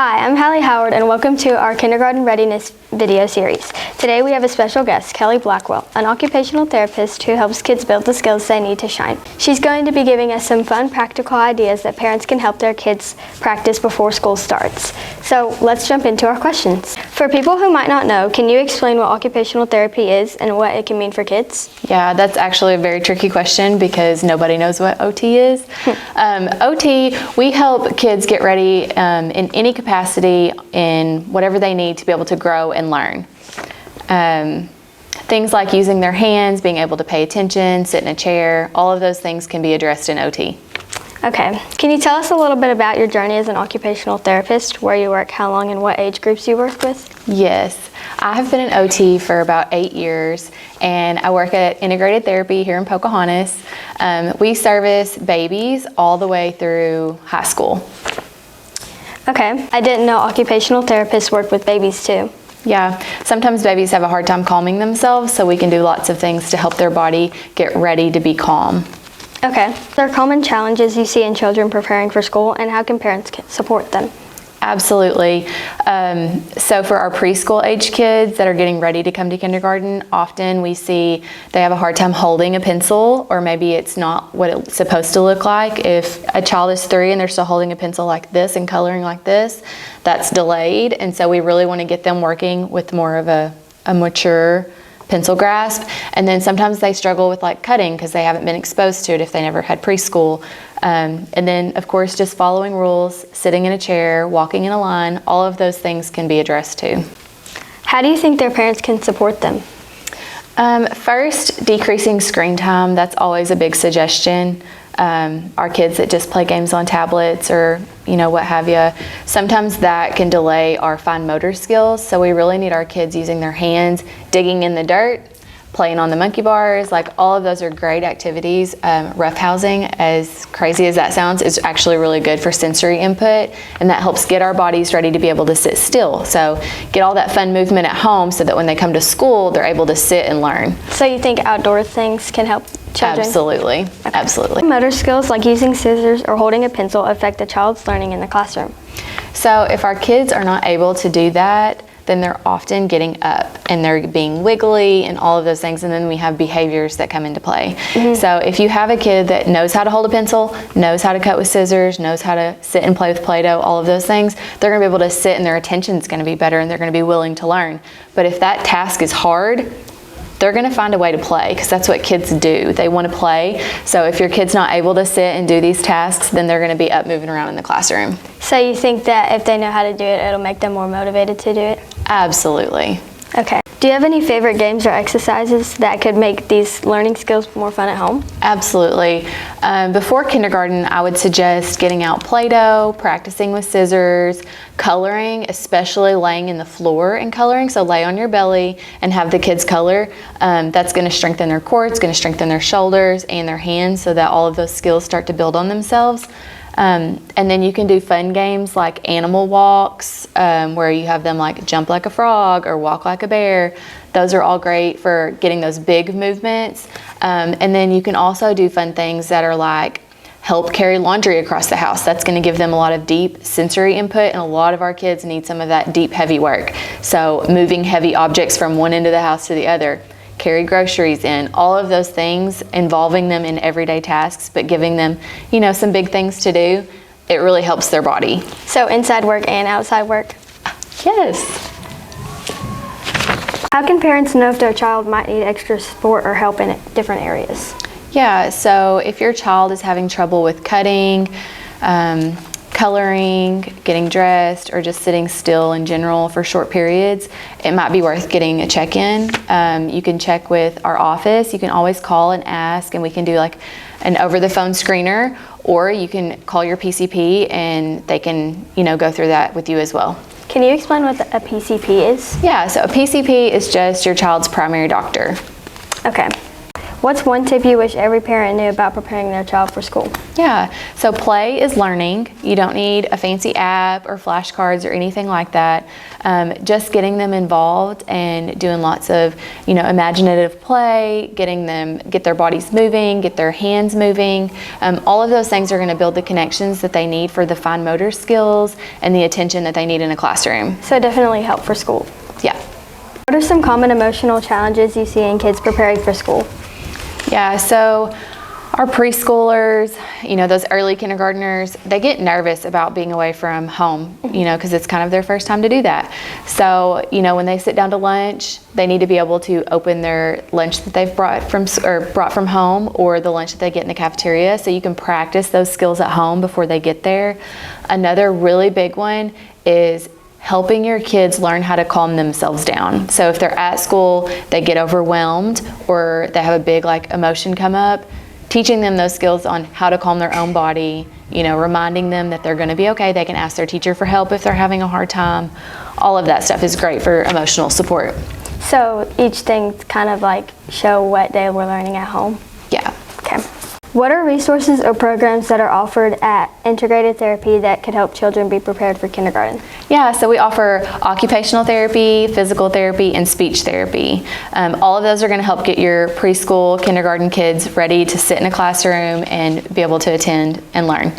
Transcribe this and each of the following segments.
Hi, I'm Halle Howard and welcome to our Kindergarten Readiness video series. Today we have a special guest, Kelley Blackwell, an occupational therapist who helps kids build the skills they need to shine. She's going to be giving us some fun, practical ideas that parents can help their kids practice before school starts. So let's jump into our questions. For people who might not know, can you explain what occupational therapy is and what it can mean for kids? Yeah, that's actually a very tricky question because nobody knows what OT is. OT, we help kids get ready in any capacity in whatever they need to be able to grow and learn. Things like using their hands, being able to pay attention, sit in a chair, all of those things can be addressed in OT. Okay, can you tell us a little bit about your journey as an occupational therapist, where you work, how long, and what age groups you work with? Yes, I have been an OT for about 8 years, and I work at Integrated Therapy here in Pocahontas. We service babies all the way through high school. Okay, I didn't know occupational therapists work with babies too. Yeah, sometimes babies have a hard time calming themselves, so we can do lots of things to help their body get ready to be calm. Okay, there are common challenges you see in children preparing for school, and how can parents support them? Absolutely. So for our preschool age kids that are getting ready to come to kindergarten, often we see they have a hard time holding a pencil, or maybe it's not what it's supposed to look like. If a child is 3 and they're still holding a pencil like this and coloring like this, that's delayed. And so we really want to get them working with more of a mature pencil grasp. And then sometimes they struggle with like cutting because they haven't been exposed to it if they never had preschool. And then of course just following rules, sitting in a chair, walking in a line, all of those things can be addressed too. How do you think their parents can support them? First, decreasing screen time, that's always a big suggestion. Our kids that just play games on tablets or what have you, sometimes that can delay our fine motor skills, so we really need our kids using their hands, digging in the dirt, playing on the monkey bars. Like, all of those are great activities. Roughhousing, as crazy as that sounds, is actually really good for sensory input, and that helps get our bodies ready to be able to sit still. So get all that fun movement at home so that when they come to school, they're able to sit and learn. So you think outdoor things can help children? Absolutely, okay. Absolutely. Motor skills like using scissors or holding a pencil affect a child's learning in the classroom. So if our kids are not able to do that, then they're often getting up and they're being wiggly and all of those things, and then we have behaviors that come into play. So if you have a kid that knows how to hold a pencil, knows how to cut with scissors, knows how to sit and play with Play-Doh, all of those things, they're going to be able to sit and their attention's going to be better and they're going to be willing to learn. But if that task is hard, they're going to find a way to play, because that's what kids do. They want to play. So if your kid's not able to sit and do these tasks, then they're going to be up moving around in the classroom. So you think that if they know how to do it, it'll make them more motivated to do it? Absolutely. Okay. Do you have any favorite games or exercises that could make these learning skills more fun at home? Absolutely. Before kindergarten, I would suggest getting out Play-Doh, practicing with scissors, coloring, especially laying in the floor and coloring. So lay on your belly and have the kids color. That's going to strengthen their core, it's going to strengthen their shoulders and their hands so that all of those skills start to build on themselves. And then you can do fun games like animal walks, where you have them like jump like a frog or walk like a bear. Those are all great for getting those big movements. And then you can also do fun things that are like help carry laundry across the house. That's going to give them a lot of deep sensory input, and a lot of our kids need some of that deep, heavy work. So moving heavy objects from one end of the house to the other, carry groceries in, all of those things, involving them in everyday tasks, but giving them, some big things to do, it really helps their body. So inside work and outside work? Yes. How can parents know if their child might need extra support or help in different areas? Yeah, so if your child is having trouble with cutting, coloring, getting dressed, or just sitting still in general for short periods, it might be worth getting a check-in. You can check with our office. You can always call and ask, and we can do like an over-the-phone screener, or you can call your PCP and they can, go through that with you as well. Can you explain what a PCP is? Yeah, so a PCP is just your child's primary doctor. Okay. What's one tip you wish every parent knew about preparing their child for school? Yeah, so play is learning. You don't need a fancy app or flashcards or anything like that. Just getting them involved and doing lots of, imaginative play, get their bodies moving, get their hands moving. All of those things are going to build the connections that they need for the fine motor skills and the attention that they need in a classroom. So definitely help for school. Yeah. What are some common emotional challenges you see in kids preparing for school? Yeah, so our preschoolers, those early kindergartners, they get nervous about being away from home, because it's kind of their first time to do that. So, when they sit down to lunch, they need to be able to open their lunch that they've brought from home, or the lunch that they get in the cafeteria, so you can practice those skills at home before they get there. Another really big one is helping your kids learn how to calm themselves down. So if they're at school, they get overwhelmed or they have a big emotion come up, teaching them those skills on how to calm their own body, reminding them that they're going to be okay. They can ask their teacher for help if they're having a hard time. All of that stuff is great for emotional support. So each thing kind of show what they were learning at home? Yeah. Okay. What are resources or programs that are offered at Integrated Therapy that could help children be prepared for kindergarten? Yeah, so we offer occupational therapy, physical therapy, and speech therapy. All of those are going to help get your preschool, kindergarten kids ready to sit in a classroom and be able to attend and learn.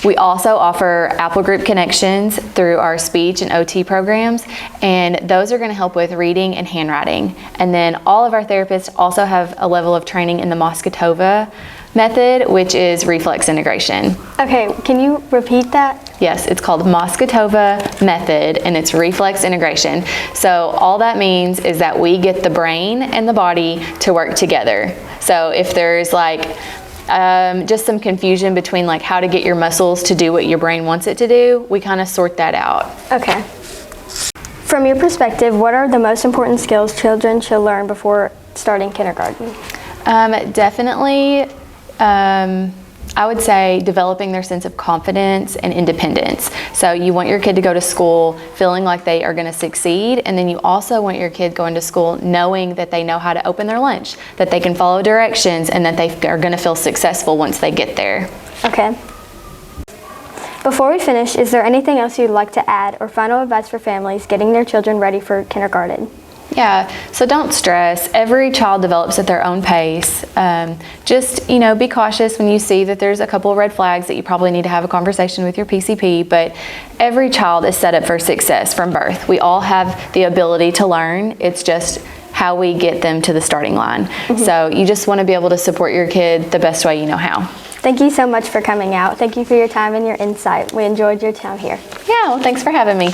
We also offer Apple Group connections through our speech and OT programs, and those are going to help with reading and handwriting. And then all of our therapists also have a level of training in the Moscatova method, which is reflex integration. Okay, can you repeat that? Yes, it's called Moscatova method, and it's reflex integration. So all that means is that we get the brain and the body to work together. So if there's just some confusion between how to get your muscles to do what your brain wants it to do, we kind of sort that out. Okay. From your perspective, what are the most important skills children should learn before starting kindergarten? Definitely, I would say developing their sense of confidence and independence. So you want your kid to go to school feeling like they are going to succeed, and then you also want your kid going to school knowing that they know how to open their lunch, that they can follow directions, and that they are going to feel successful once they get there. Okay. Before we finish, is there anything else you'd like to add or final advice for families getting their children ready for kindergarten? Yeah, so don't stress. Every child develops at their own pace. Just, be cautious when you see that there's a couple of red flags that you probably need to have a conversation with your PCP, but every child is set up for success from birth. We all have the ability to learn. It's just how we get them to the starting line. Mm-hmm. So you just want to be able to support your kid the best way you know how. Thank you so much for coming out. Thank you for your time and your insight. We enjoyed your time here. Yeah, well, thanks for having me.